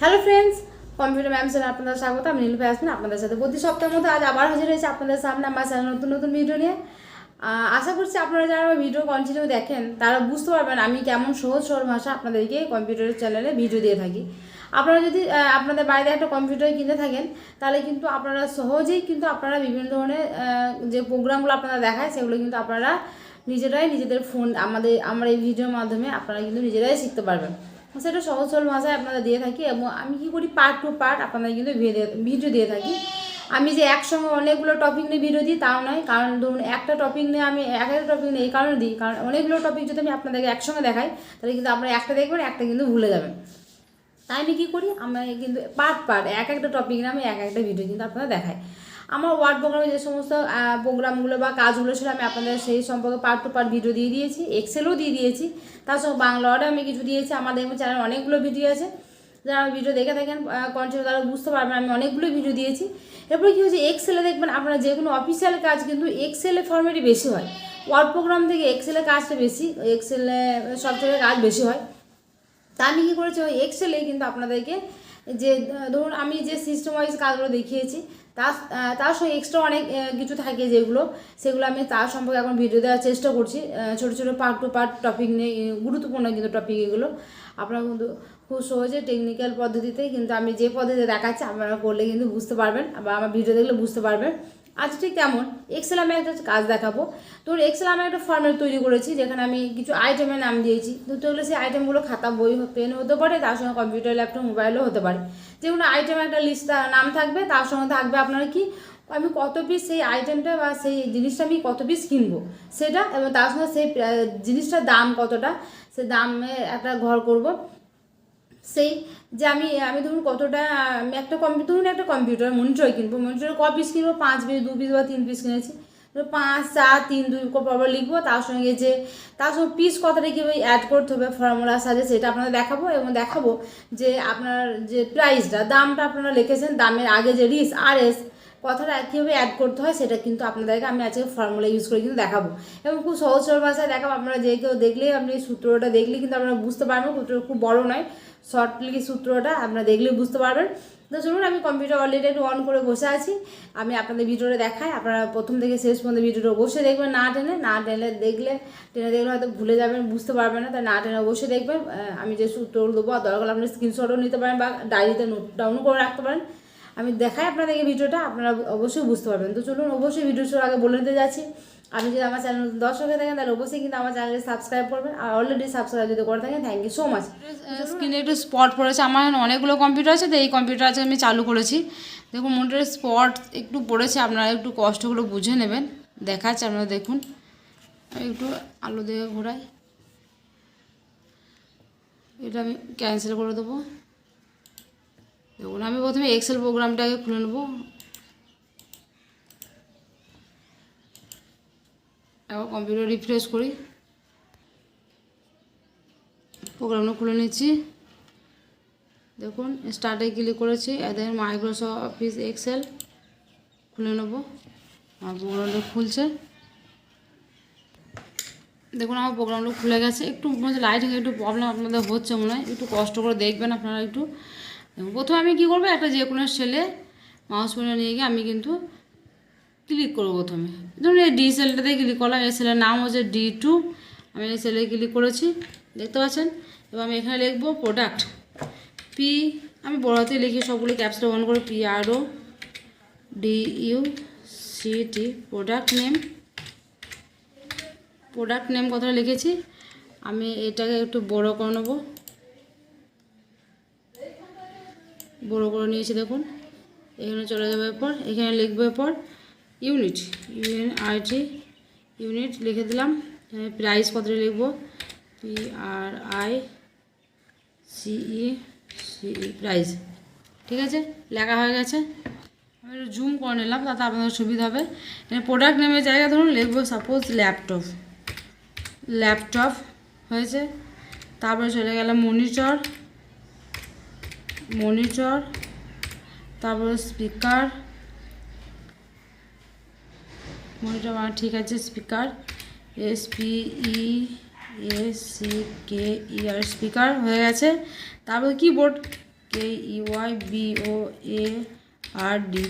Hello friends, computer ma'am sir আপনাদের স্বাগত। আমি নীলু আসবেন আপনাদের সাথে প্রতি সপ্তাহের মধ্যে আজ আবার হাজির হয়েছে আপনাদের সামনে আমার চ্যানেল নতুন নতুন ভিডিও নিয়ে। আশা করছি আপনারা যারা আমার ভিডিও কন্টিনিউ দেখেন তারা বুঝতে পারবেন আমি কেমন সহজ সরল ভাষা আপনাদেরকে কম্পিউটারের চ্যানেলে ভিডিও দিয়ে থাকি। আপনারা যদি আপনাদের বাড়িতে একটা কম্পিউটার কিনে থাকেন তাহলে কিন্তু আপনারা সহজেই কিন্তু আপনারা বিভিন্ন ধরনের যে প্রোগ্রামগুলো আপনারা দেখায় সেগুলো কিন্তু আপনারা নিজেরাই নিজেদের ফোন আমার এই ভিডিওর মাধ্যমে আপনারা কিন্তু নিজেরাই শিখতে পারবেন। সেটা সহজ সরল ভাষায় আপনারা দিয়ে থাকি এবং আমি কী করি পার্ট টু পার্ট আপনাদের কিন্তু ভিডিও দিয়ে থাকি। আমি যে একসঙ্গে অনেকগুলো টপিক নিয়ে ভিডিও দিই তাও নয়, কারণ ধরুন একটা টপিক নিয়ে আমি একটা টপিক নিয়ে এই কারণে দিই, কারণ অনেকগুলো টপিক যদি আমি আপনাদেরকে একসঙ্গে দেখাই তাহলে কিন্তু আপনারা একটা দেখবেন একটা কিন্তু ভুলে যাবেন। তাই আমি কী করি, আমি কিন্তু পার্ট এক একটা টপিক নিয়ে আমি একটা ভিডিও কিন্তু আপনারা দেখাই। আমার ওয়ার্ড প্রোগ্রামে যে সমস্ত প্রোগ্রামগুলো বা কাজগুলো ছিল আমি আপনাদের সেই সম্পর্কে পার্ট টু পার্ট ভিডিও দিয়ে দিয়েছি, এক্সেলও দিয়ে দিয়েছি, তার সঙ্গে বাংলা ওয়ার্ডে আমি কিছু দিয়েছি। আমাদের চ্যানেলে অনেকগুলো ভিডিও আছে, যারা আমার ভিডিও দেখে থাকেন কন্টিনিউ তারা বুঝতে পারবেন আমি অনেকগুলো ভিডিও দিয়েছি। এরপরে কী হচ্ছে, এক্সেলে দেখবেন আপনারা যে কোনো অফিসিয়াল কাজ কিন্তু এক্সেলে ফর্মেটই বেশি হয়। ওয়ার্ড প্রোগ্রাম থেকে এক্সেলের কাজটা বেশি, এক্সেলে সফটওয়্যারের কাজ বেশি হয়। তা আমি কী করেছি, ওই এক্সেলে কিন্তু আপনাদেরকে যে ধরুন আমি যে সিস্টেম ওয়াইজ কাজগুলো দেখিয়েছি তার সঙ্গে এক্সট্রা অনেক কিছু থাকে সেগুলো আমি তার সম্পর্কে এখন ভিডিও দেওয়ার চেষ্টা করছি। ছোটো ছোটো পার্ট টু পার্ট টপিক নিয়ে, গুরুত্বপূর্ণ কিন্তু টপিক এগুলো আপনারা কিন্তু খুব সহজে টেকনিক্যাল পদ্ধতিতে কিন্তু আমি যে পদ্ধতিতে দেখাচ্ছি আপনারা করলে কিন্তু বুঝতে পারবেন বা আমার ভিডিও দেখলে বুঝতে পারবেন। আজ ঠিক তেমন এক্সেল আমি একটা কাজ দেখাবো। তো এক্সেল আমি একটা ফর্মেট তৈরি করেছি যেখানে আমি কিছু আইটেমের নাম দিয়েছি। তো হলে সেই আইটেমগুলো খাতা বই পেন হতে পারে, তার সঙ্গে কম্পিউটার ল্যাপটপ মোবাইলও হতে পারে। যেগুলো আইটেমের একটা লিস্ট নাম থাকবে, তার সঙ্গে থাকবে আপনার কি আমি কত পিস সেই আইটেমটা বা সেই জিনিসটা আমি কত পিস কিনবো সেটা, এবং তার সঙ্গে সেই জিনিসটার দাম কতটা সে দামে একটা ঘর করব। সেই যে আমি আমি ধরুন কতটা আমি একটা কম্পিউটার মনিটর কিনবো, মনিটরে ক পিস কিনবো, 5 পিস 2 পিস বা 3 পিস কিনেছি, 5 4 3 2 পর লিখবো। তার সঙ্গে পিস কতটা কীভাবে অ্যাড করতে হবে ফর্মুলার সাথে সেটা আপনাদের দেখাবো, এবং দেখাবো যে আপনার যে প্রাইসটা দামটা আপনারা লিখেছেন দামের আগে যে RS কথাটা কীভাবে অ্যাড করতে হয় সেটা কিন্তু আপনাদেরকে আমি আজকে ফর্মুলা ইউজ করে কিন্তু দেখাবো, এবং খুব সহজ সরল ভাষায় দেখাবো। আপনারা যে কেউ দেখলেই আপনি সূত্রটা দেখলে কিন্তু আপনারা বুঝতে পারবেন। সূত্রটা খুব বড় নয়, শর্টলি সূত্রটা আপনারা দেখলেই বুঝতে পারবেন। তো চলুন, আমি কম্পিউটার অলরেডি একটু অন করে বসে আছি, আমি আপনাদের ভিডিওটা দেখাই। আপনারা প্রথম থেকে শেষ পর্যন্ত ভিডিওটা অবশ্যই দেখবেন, না টেনে দেখলে হয়তো ভুলে যাবেন, বুঝতে পারবেন না। তাই না টেনে অবশ্যই দেখবেন। আমি যে সূত্রগুলো দেবো আর দরকার আপনি স্ক্রিনশটও নিতে পারেন বা ডায়েরিতে নোট ডাউনও করে রাখতে পারেন। আমি দেখাই আপনাদেরকে ভিডিওটা, আপনারা অবশ্যই বুঝতে পারবেন। তো চলুন, অবশ্যই ভিডিও শুরু আগে বলে নিতে যাচ্ছি, আপনি যদি আমার চ্যানেল দর্শক হয়ে থাকেন তাহলে অবশ্যই কিন্তু আমার চ্যানেলে সাবস্ক্রাইব করবেন, আর অলরেডি সাবস্ক্রাইব যদি করে থাকেন থ্যাংক ইউ সো মাচ। স্ক্রিনে একটু স্পট পড়েছে, আমার অনেকগুলো কম্পিউটার আছে, তো এই কম্পিউটার আছে আমি চালু করেছি। দেখুন মনিটরের স্পট একটু পড়েছে, আপনারা একটু কষ্টগুলো বুঝে নেবেন। দেখাচ্ছে আপনারা দেখুন, একটু আলো দিয়ে ঘোরাই, এটা আমি ক্যান্সেল করে দেবো। দেখুন আমি প্রথমে এক্সেল প্রোগ্রামটাকে খুলে নেবো, এখন কম্পিউটার রিফ্রেশ করি, প্রোগ্রামটা খুলে নিচ্ছি। দেখুন স্টার্টে ক্লিক করেছি, এদের মাইক্রোসফট অফিস এক্সেল খুলে নেবো। আমার প্রোগ্রামটা খুলছে, দেখুন আমার প্রোগ্রামটা খুলে গেছে। একটু লাইটিং একটু প্রবলেম আপনাদের হচ্ছে মনে হয়, একটু কষ্ট করে দেখবেন আপনারা একটু। প্রথমে আমি কী করবো, একটা যে কোনো সেলে মাউস পয়েন্টার নিয়ে গিয়ে আমি কিন্তু ক্লিক করবো। প্রথমে ধরুন এই ডি সেলটাতে ক্লিক করলাম, এই সেলের নাম হচ্ছে D2, আমি এই সেলে ক্লিক করেছি দেখতে পাচ্ছেন। এবার আমি এখানে লিখবো প্রোডাক্ট আমি বড় হাতে লিখি, সবগুলো ক্যাপসটা অন করে PRODUCT প্রোডাক্ট নেম কথাটা লিখেছি। আমি এটাকে একটু বড় করে নেবো, বড় করে নিয়েছি। দেখুন এখানে চলে যাবে, এরপর এখানে লিখবো এরপর ইউনিট লিখে দিলাম। প্রাইস কতটা লিখবো PRICE প্রাইস, ঠিক আছে লেখা হয়ে গেছে। আমি একটু জুম করে নিলাম তাতে আপনাদের সুবিধা হবে। এখানে প্রোডাক্ট নেমের জায়গা ধরুন লিখবো সাপোজ ল্যাপটপ হয়েছে। তারপরে চলে গেলাম মনিটর, তারপরে স্পিকার, মনিটর মানে ঠিক আছে, স্পিকার SPEACKER স্পিকার হয়ে গেছে। তারপরে কিবোর্ড KEYBOARD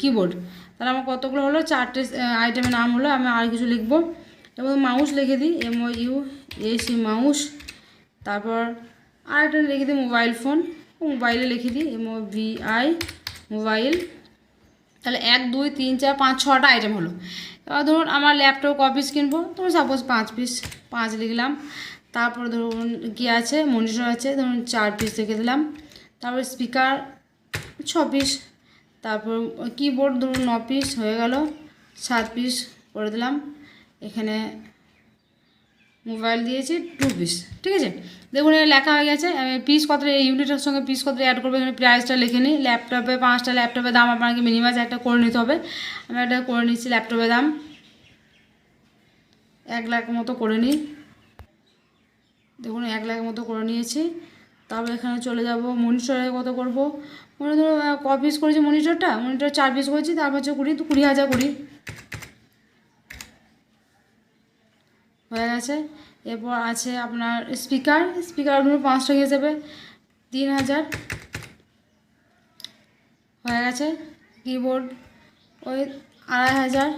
কিবোর্ড। তাহলে আমার কতগুলো হলো, 4টে আইটেমের নাম হলো। আমি আর কিছু লিখবো, এবং মাউস লিখে দিই MOUSE মাউস। তারপর আরেকটা লিখে দিই মোবাইল ফোন, মোবাইলে লিখে দিই MOBI মোবাইল। তাহলে 1 2 3 4 5 6টা আইটেম হলো। এবার ধরুন আমার ল্যাপটপ কপিস কিনবো, ধরুন সাপোজ 5 পিস, 5 লিখলাম। তারপর ধরুন কী আছে, মনিটর আছে, ধরুন 4 পিস লিখে দিলাম। তারপর স্পিকার 6 পিস। তারপর কিবোর্ড ধরুন 9 পিস, হয়ে গেল 7 পিস করে দিলাম। এখানে মোবাইল দিয়েছি 2 পিস, ঠিক আছে। দেখুন এখানে লেখা হয়ে গেছে। আমি পিস কতটা, এই ইউনিটের সঙ্গে পিস কতটা অ্যাড করবো, এখানে প্রাইসটা লিখে নিই। ল্যাপটপে 5টা ল্যাপটপের দাম আপনাকে মিনিমাম একটা করে নিতে হবে। আমি একটা করে নিচ্ছি, ল্যাপটপের দাম 1 লাখ মতো করে নিই। দেখুন 1 লাখ মতো করে নিয়েছি। তারপর এখানে চলে যাব, মনিটরে কত করব, মনে ধরো ক পিস করেছি মনিটর 4 পিস করেছি। তারপর হচ্ছে 20,000 করি, হয়ে গেছে। এরপর আছে আপনার স্পিকার ধরুন 5টা হিসেবে 3,000, হয়ে গেছে। কিবোর্ড ওই 2,500,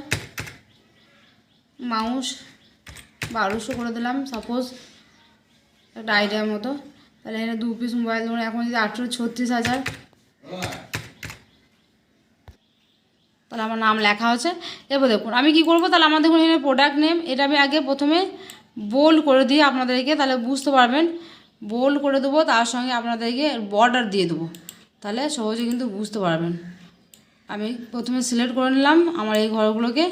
মাউস 1200 করে দিলাম সাপোজ, একটা আইডিয়ার মতো। তাহলে এখানে 2 পিস মোবাইল ধরুন এখন যদি 36,000, তাহলে আমার নাম লেখা হচ্ছে। এরপর দেখুন আমি কি করব, তাহলে আমার দেখুন এখানে প্রোডাক্ট নেম, এটা আমি আগে প্রথমে বোল্ড করে দিই আপনাদেরকে, তাহলে বুঝতে পারবেন। বোল্ড করে দেবো, তার সঙ্গে আপনাদেরকে বর্ডার দিয়ে দেবো, তাহলে সহজে কিন্তু বুঝতে পারবেন। আমি প্রথমে সিলেক্ট করে নিলাম আমার এই ঘরগুলোকে।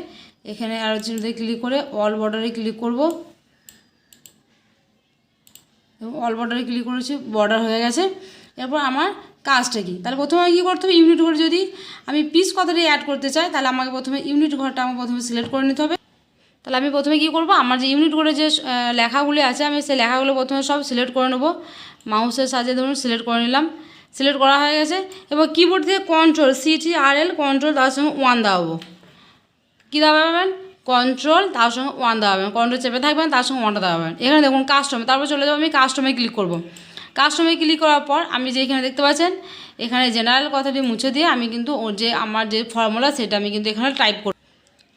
এখানে আরও চিহ্নতে ক্লিক করে অল বর্ডারে ক্লিক করব, এবং অল বর্ডারে ক্লিক করেছি, বর্ডার হয়ে গেছে। এরপর আমার কাজটা কি, তাহলে প্রথমে কী করতে হবে, ইউনিট ঘরে যদি আমি পিস কথাটি অ্যাড করতে চাই, তাহলে আমাকে প্রথমে ইউনিট ঘরটা আমার প্রথমে সিলেক্ট করে নিতে হবে। তাহলে আমি প্রথমে কী করব, আমার যে ইউনিট ঘরে যে লেখাগুলি আছে, আমি সেই লেখাগুলো প্রথমে সব সিলেক্ট করে নেব। মাউসের সাহায্যে ধরুন সিলেক্ট করে নিলাম, সিলেক্ট করা হয়ে গেছে। এবার কিবোর্ড থেকে কন্ট্রোল CTRL কন্ট্রোল, তার সঙ্গে 1 দাবাবো। কী দাবাবেন, কন্ট্রোল তার সঙ্গে 1 দাবাবেন, কন্ট্রোল চেপে থাকবেন, তার সঙ্গে 1টা দাবাবেন। এখানে দেখুন কাস্টমে, তারপর চলে যাবো আমি কাস্টমে ক্লিক করব। কাস্টমে ক্লিক করার পর আমি যে এখানে দেখতে পাচ্ছেন, এখানে জেনারেল কথাটি মুছে দিয়ে আমি কিন্তু ওর যে আমার যে ফর্মুলা সেটা আমি কিন্তু এখানে টাইপ করব।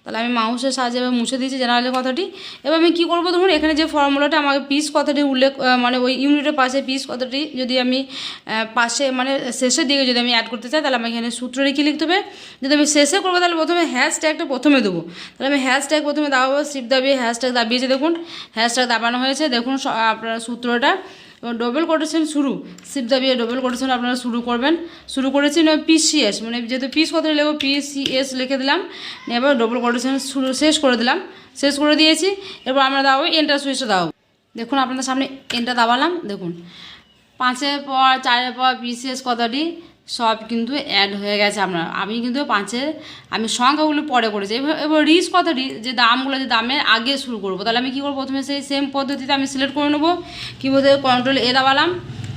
তাহলে আমি মাউসের সাহায্যে মুছে দিয়েছি জেনারেলের কথাটি। এবার আমি কী করবো, ধরুন এখানে যে ফর্মুলাটা আমাকে পিস কথাটি উল্লেখ, মানে ওই ইউনিটের পাশে পিস কথাটি যদি আমি পাশে মানে শেষের দিকে যদি আমি অ্যাড করতে চাই, তাহলে আমি এখানে সূত্র রেখে লিখতে হবে। যদি আমি শেষে করবো, তাহলে প্রথমে হ্যাশট্যাগটা প্রথমে দেবো। তাহলে আমি হ্যাশট্যাগ প্রথমে দাবাবো, শিফট দাবিয়ে হ্যাশট্যাগ দাবিয়েছি, দেখুন হ্যাশট্যাগ দাবানো হয়েছে। দেখুন আপনার সূত্রটা, এবং ডবল কোটেশন শুরু, শিফট দাবিয়ে ডবল কোটেশন আপনারা শুরু করবেন। শুরু করেছি না PCS, মানে যেহেতু পিস কথাটা লিখবো PCS লিখে দিলাম, এবার ডবল কোটেশন শুরু শেষ করে দিলাম, শেষ করে দিয়েছি। এরপর আমরা দাবাবো এন্টার সুইচটা দাবাবো। দেখুন আপনাদের সামনে এন্টার দাবালাম, দেখুন 5-এর পর 4-এর পর PCS কথাটি সব কিন্তু অ্যাড হয়ে গেছে। আমি কিন্তু 5-এর আমি সংখ্যাগুলো পরে করেছি। এবার রিচ কথাটি যে দামগুলো, যে দামের আগে শুরু করবো, তাহলে আমি কী করবো, প্রথমে সেই সেম পদ্ধতিতে আমি সিলেক্ট করে নেবো। কিবোর্ডে কন্ট্রোল A দাবালাম,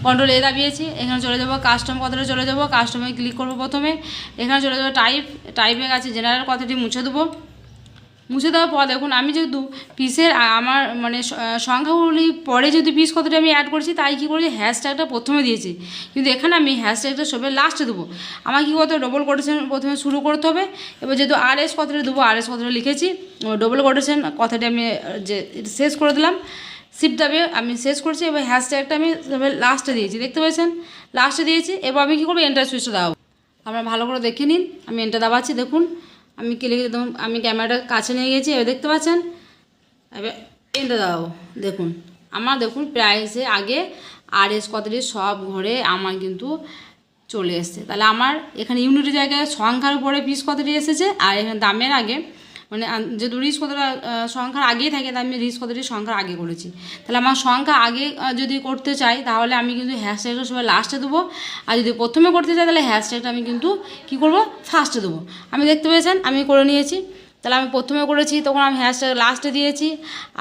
কন্ট্রোল A দাবিয়েছি। এখানে চলে যাবো কাস্টম কথাটা, চলে যাবো কাস্টমে ক্লিক করবো প্রথমে। এখানে চলে যাবো টাইপের কাছে জেনারেল কথাটি মুছে দেবো। মুছে দেওয়ার পর দেখুন আমি যেহেতু পিসের আমার মানে সংখ্যাগুলি পরে যেহেতু পিস কথাটা আমি অ্যাড করেছি, তাই কী করেছি, হ্যাশট্যাগটা প্রথমে দিয়েছি, কিন্তু এখানে আমি হ্যাশট্যাগটা সবে লাস্টে দেবো। আমার কী করতে হবে, ডবল কোটেশন প্রথমে শুরু করতে হবে। এবার যেহেতু RS কথাটা দেবো, RS কথাটা লিখেছি, ডবল কোটেশন কথাটি আমি যে শেষ করে দিলাম, শিফট দাবিয়ে আমি শেষ করছি। এবার হ্যাশট্যাগটা আমি সবে লাস্টে দিয়েছি, দেখতে পেয়েছেন, লাস্টে দিয়েছি। এবার আমি কী করবো, এন্টার সুইচটা দাও। আপনারা ভালো করে দেখে নিন, আমি এন্টার দাবাচ্ছি। দেখুন আমি দেখুন আমি ক্যামেরাটা কাছে নিয়ে গেছি, এবার দেখতে পাচ্ছেন। এবার এন্টার দাও, দেখুন আমার দেখুন প্রাইসে আগে RS কথাটি সব ঘরে আমার কিন্তু চলে এসছে। তাহলে আমার এখানে ইউনিটের জায়গায় সংখ্যার উপরে পিস কথাটি এসেছে, আর এখানে দামের আগে মানে যেহেতু রিচ কথাটা সংখ্যার আগেই থাকে, তাই আমি রিচ কথাটি সংখ্যার আগে করেছি। তাহলে আমার সংখ্যা আগে যদি করতে চাই, তাহলে আমি কিন্তু হ্যাশট্যাগটা সবাই লাস্টে দেবো। আর যদি প্রথমে করতে চাই, তাহলে হ্যাশট্যাগটা আমি কিন্তু কী করবো, ফার্স্টে দেবো। আমি দেখতে পেয়েছেন আমি করে নিয়েছি। তাহলে আমি প্রথমে করেছি, তখন আমি হ্যাশট্যাগ লাস্টে দিয়েছি,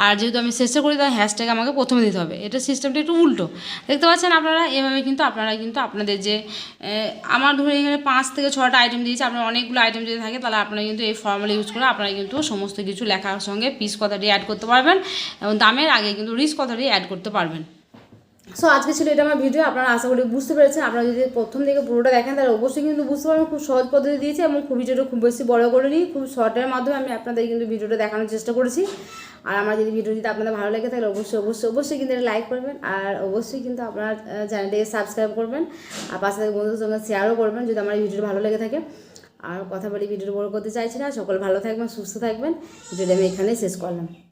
আর যেহেতু আমি শেষে করি, তাহলে হ্যাশট্যাগ আমাকে প্রথমে দিতে হবে। এটা সিস্টেমটা একটু উল্টো, দেখতে পাচ্ছেন আপনারা। এভাবে কিন্তু আপনারা কিন্তু আপনাদের যে আমার ধরুন এখানে 5 থেকে 6টা আইটেম দিয়েছি, আপনার অনেকগুলো আইটেম যদি থাকে, তাহলে আপনারা কিন্তু এই ফর্মুলা ইউজ করে আপনারা কিন্তু সমস্ত কিছু লেখার সঙ্গে পিস কথাটি অ্যাড করতে পারবেন, এবং দামের আগে কিন্তু রিচ কথাটি অ্যাড করতে পারবেন। সো আজকে ছিল এটা আমার ভিডিও। আপনারা আশা করি বুঝতে পেরেছেন। আপনারা যদি প্রথম থেকে পুরোটা দেখেন তাহলে অবশ্যই কিন্তু বুঝতে পারবেন। খুব সহজ পদ্ধতি দিয়েছি এবং খুব ভিডিওটা খুব বেশি বড় করে নিই, খুব শর্টের মাধ্যমে আমি আপনাদের কিন্তু ভিডিওটা দেখানোর চেষ্টা করেছি। আর আমার যদি ভিডিও যদি আপনাদের ভালো লাগে তাহলে অবশ্যই কিন্তু এটা লাইক করবেন, আর অবশ্যই কিন্তু আপনার চ্যানেলটাকে সাবস্ক্রাইব করবেন, আর পাশে থেকে বন্ধুদের সঙ্গে শেয়ারও করবেন যদি আমার এই ভিডিওটা ভালো লেগে থাকে। আর কথা বলি ভিডিওটা বড় করতে চাইছি না। সকল ভালো থাকবেন, সুস্থ থাকবেন। ভিডিওটা আমি এখানেই শেষ করলাম।